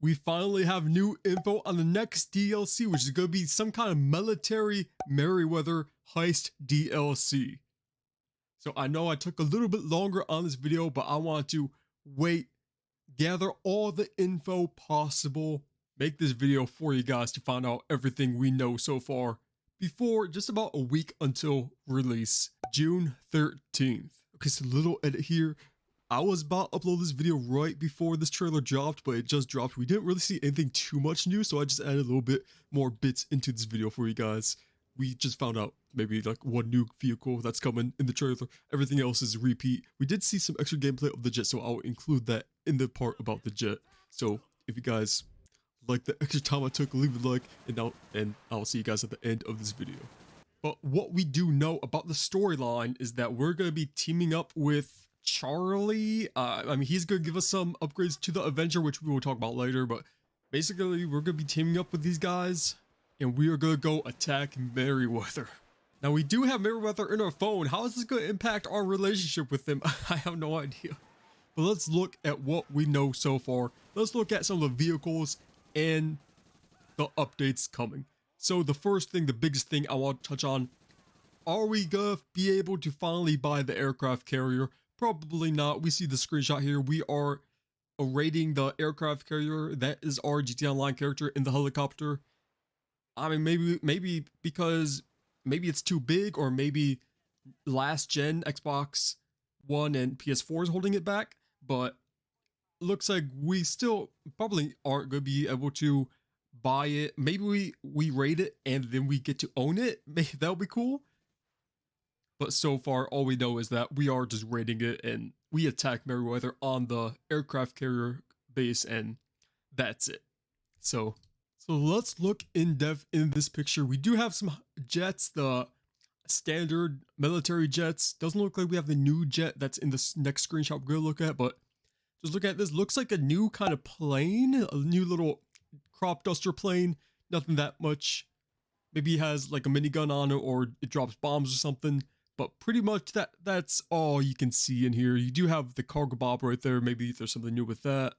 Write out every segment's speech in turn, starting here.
we finally have new info on the next DLC, which is going to be some kind of military Merryweather heist DLC. So I know I took a little bit longer on this video, but I want to wait, gather all the info possible, make this video for you guys to find out everything we know so far before just about a week until release, June 13th. Okay, so a little edit here. I was about to upload this video right before this trailer dropped, but it just dropped. We didn't really see anything too much new, so I just added a little bit more bits into this video for you guys. We just found out maybe like one new vehicle that's coming in the trailer. Everything else is a repeat. We did see some extra gameplay of the jet, so I'll include that in the part about the jet. So if you guys like the extra time I took, leave a like, and I'll see you guys at the end of this video. But what we do know about the storyline is that we're going to be teaming up with Charlie. I mean, he's going to give us some upgrades to the Avenger, which we will talk about later, but basically we're going to be teaming up with these guys and we are going to go attack Merryweather. Now we do have Merryweather in our phone. How is this going to impact our relationship with him? I have no idea. But let's look at what we know so far. Let's look at some of the vehicles and the updates coming. So the first thing, the biggest thing I want to touch on, are we going to be able to finally buy the aircraft carrier? Probably not. We see the screenshot here. We are raiding the aircraft carrier. That is our GTA Online character in the helicopter. I mean, maybe because maybe it's too big, or maybe last gen Xbox One and PS4 is holding it back, but looks like we still probably aren't going to be able to buy it. Maybe we raid it and then we get to own it. Maybe that'll be cool. But so far, all we know is that we are just raiding it and we attack Merryweather on the aircraft carrier base, and that's it. So let's look in depth in this picture. We do have some jets, the standard military jets. Doesn't look like we have the new jet that's in this next screenshot we're gonna look at, but just look at this. Looks like a new kind of plane, a new little crop duster plane. Nothing that much. Maybe it has like a minigun on it, or it drops bombs or something. But pretty much that's all you can see in here. You do have the cargo bob right there. Maybe there's something new with that.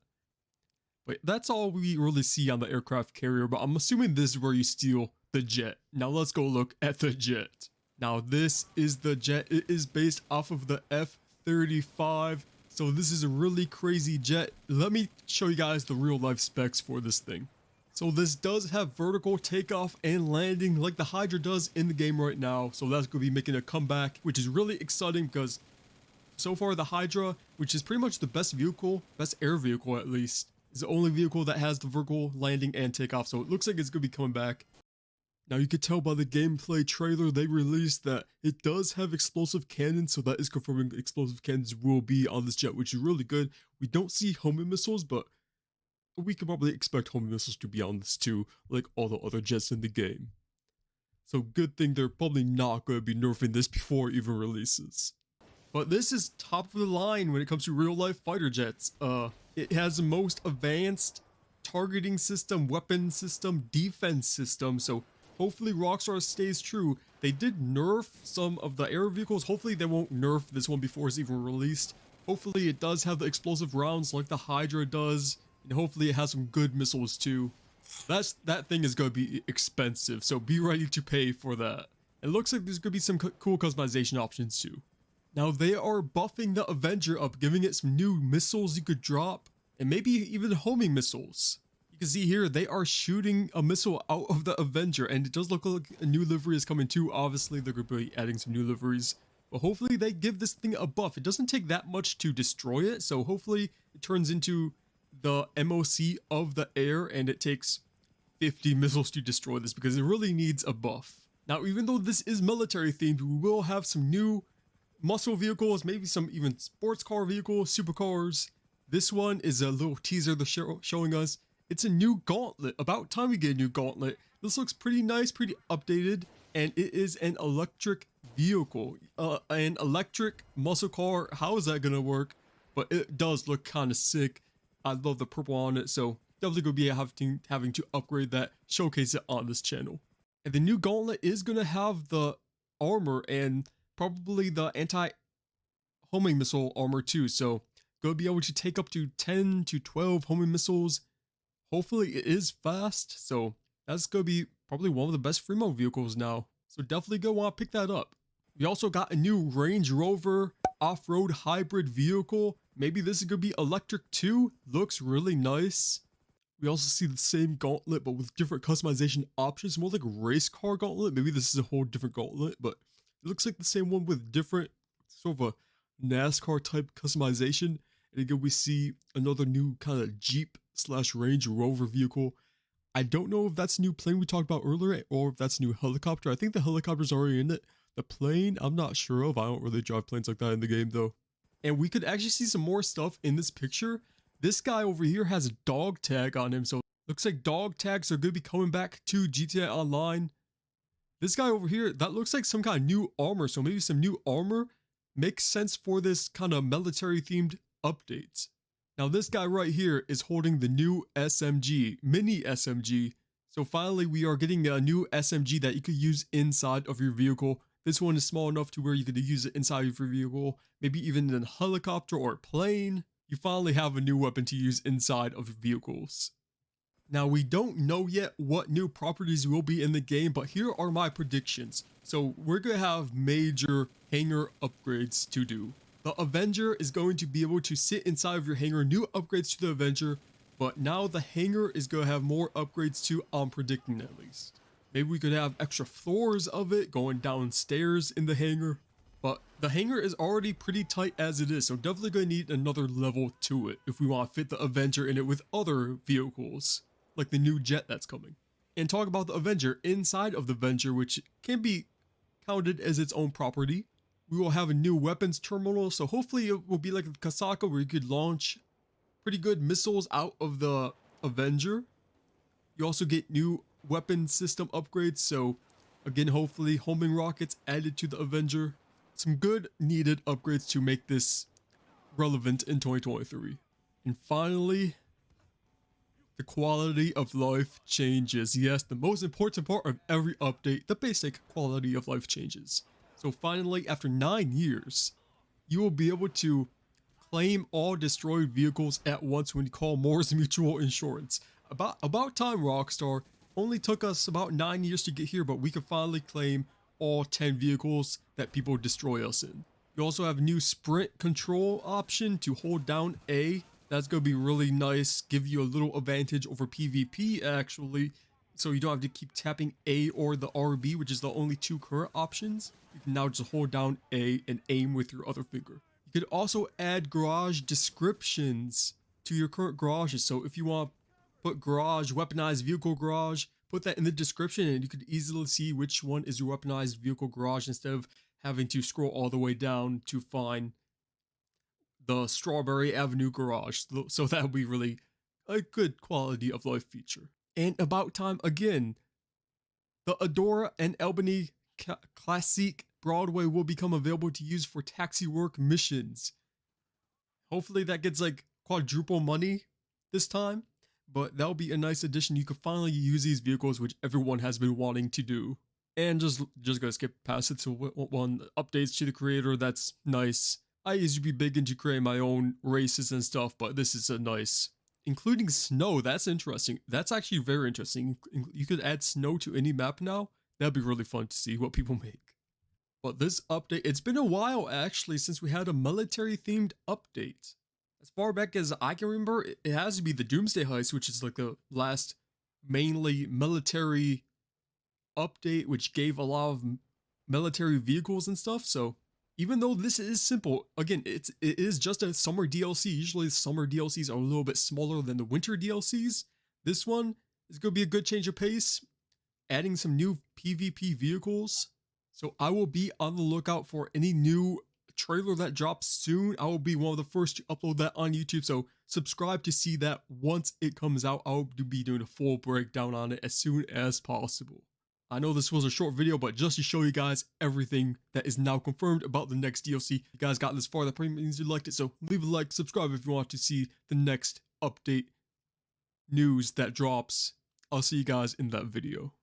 But that's all we really see on the aircraft carrier. But I'm assuming this is where you steal the jet. Now let's go look at the jet. Now this is the jet. It is based off of the F-35. So this is a really crazy jet. Let me show you guys the real life specs for this thing. So this does have vertical takeoff and landing like the Hydra does in the game right now. So that's going to be making a comeback, which is really exciting because so far the Hydra, which is pretty much the best vehicle, best air vehicle at least, is the only vehicle that has the vertical landing and takeoff. So it looks like it's going to be coming back. Now you could tell by the gameplay trailer they released that it does have explosive cannons. So that is confirming explosive cannons will be on this jet, which is really good. We don't see homing missiles, but we could probably expect homing missiles to be on this too, like all the other jets in the game. So good thing they're probably not going to be nerfing this before it even releases. But this is top of the line when it comes to real life fighter jets. It has the most advanced targeting system, weapon system, defense system. So hopefully Rockstar stays true. They did nerf some of the air vehicles. Hopefully they won't nerf this one before it's even released. Hopefully it does have the explosive rounds like the Hydra does. And hopefully it has some good missiles too. That thing is going to be expensive, so be ready to pay for that. It looks like there's going to be some cool customization options too. Now they are buffing the Avenger up, giving it some new missiles you could drop, and maybe even homing missiles. You can see here they are shooting a missile out of the Avenger, and it does look like a new livery is coming too. Obviously they're going to be adding some new liveries, but hopefully they give this thing a buff. It doesn't take that much to destroy it, so hopefully it turns into the MOC of the air and it takes 50 missiles to destroy this, because it really needs a buff. Now even though this is military themed, we will have some new muscle vehicles, maybe some even sports car vehicles, supercars. This one is a little teaser they're showing us. It's a new gauntlet. About time we get a new gauntlet. This looks pretty nice, pretty updated, and it is an electric vehicle, an electric muscle car. How is that gonna work? But it does look kind of sick. I love the purple on it, so definitely going to be having to upgrade that, showcase it on this channel. And the new gauntlet is going to have the armor and probably the anti-homing missile armor too, so going to be able to take up to 10 to 12 homing missiles. Hopefully it is fast, so that's gonna be probably one of the best free mode vehicles now. So definitely go want to pick that up. We also got a new Range Rover off-road hybrid vehicle. Maybe this is gonna be electric too. Looks really nice. We also see the same gauntlet, but with different customization options, more like race car gauntlet. Maybe this is a whole different gauntlet, but it looks like the same one with different sort of a NASCAR type customization. And again, we see another new kind of Jeep slash Range Rover vehicle. I don't know if that's a new plane we talked about earlier or if that's a new helicopter. I think the helicopter's already in it. The plane, I'm not sure of. I don't really drive planes like that in the game though. And we could actually see some more stuff in this picture. This guy over here has a dog tag on him, so looks like dog tags are going to be coming back to GTA Online. This guy over here, that looks like some kind of new armor, so maybe some new armor makes sense for this kind of military themed updates. Now this guy right here is holding the new SMG, mini SMG. So finally we are getting a new SMG that you could use inside of your vehicle. This one is small enough to where you could use it inside of your vehicle, maybe even in a helicopter or a plane. You finally have a new weapon to use inside of vehicles. Now we don't know yet what new properties will be in the game, but here are my predictions. So we're going to have major hangar upgrades to do. The Avenger is going to be able to sit inside of your hangar, new upgrades to the Avenger, but now the hangar is going to have more upgrades too, I'm predicting at least. Maybe we could have extra floors of it going downstairs in the hangar, but the hangar is already pretty tight as it is, so definitely going to need another level to it if we want to fit the Avenger in it with other vehicles, like the new jet that's coming. And talk about the Avenger, inside of the Avenger, which can be counted as its own property, we will have a new weapons terminal, so hopefully it will be like a Kasaka where you could launch pretty good missiles out of the Avenger. You also get new weapon system upgrades, so again, hopefully homing rockets added to the Avenger. Some good needed upgrades to make this relevant in 2023. And finally, the quality of life changes. Yes, the most important part of every update, the basic quality of life changes. So finally, after 9 years, you will be able to claim all destroyed vehicles at once when you call Moore's Mutual Insurance. About time, Rockstar. Only took us about 9 years to get here, but we could finally claim all 10 vehicles that people destroy us in. You also have a new sprint control option to hold down A. That's going to be really nice, give you a little advantage over PvP actually, so you don't have to keep tapping A or the RB, which is the only two current options. You can now just hold down A and aim with your other finger. You could also add garage descriptions to your current garages, so if you want to put garage, weaponized vehicle garage, put that in the description and you could easily see which one is your weaponized vehicle garage instead of having to scroll all the way down to find the Strawberry Avenue garage. So that would be really a good quality of life feature. And about time again, the Adora and Albany Classic Broadway will become available to use for taxi work missions. Hopefully that gets like quadruple money this time, but that'll be a nice addition. You could finally use these vehicles, which everyone has been wanting to do. And just gonna skip past it to one updates to the creator. That's nice. I used to be big into creating my own races and stuff, but this is a nice, including snow. That's interesting. That's actually very interesting. You could add snow to any map now. That'd be really fun to see what people make. But this update, it's been a while actually since we had a military themed update. As far back as I can remember, it has to be the Doomsday Heist, which is like the last mainly military update, which gave a lot of military vehicles and stuff. So even though this is simple, again, it is just a summer DLC. Usually summer DLCs are a little bit smaller than the winter DLCs. This one is going to be a good change of pace, adding some new PvP vehicles. So I will be on the lookout for any new trailer that drops soon. I will be one of the first to upload that on YouTube. So subscribe to see that once it comes out. I'll be doing a full breakdown on it as soon as possible. I know this was a short video, but just to show you guys everything that is now confirmed about the next DLC. You guys got this far, that probably means you liked it, so leave a like, subscribe if you want to see the next update news that drops. I'll see you guys in that video.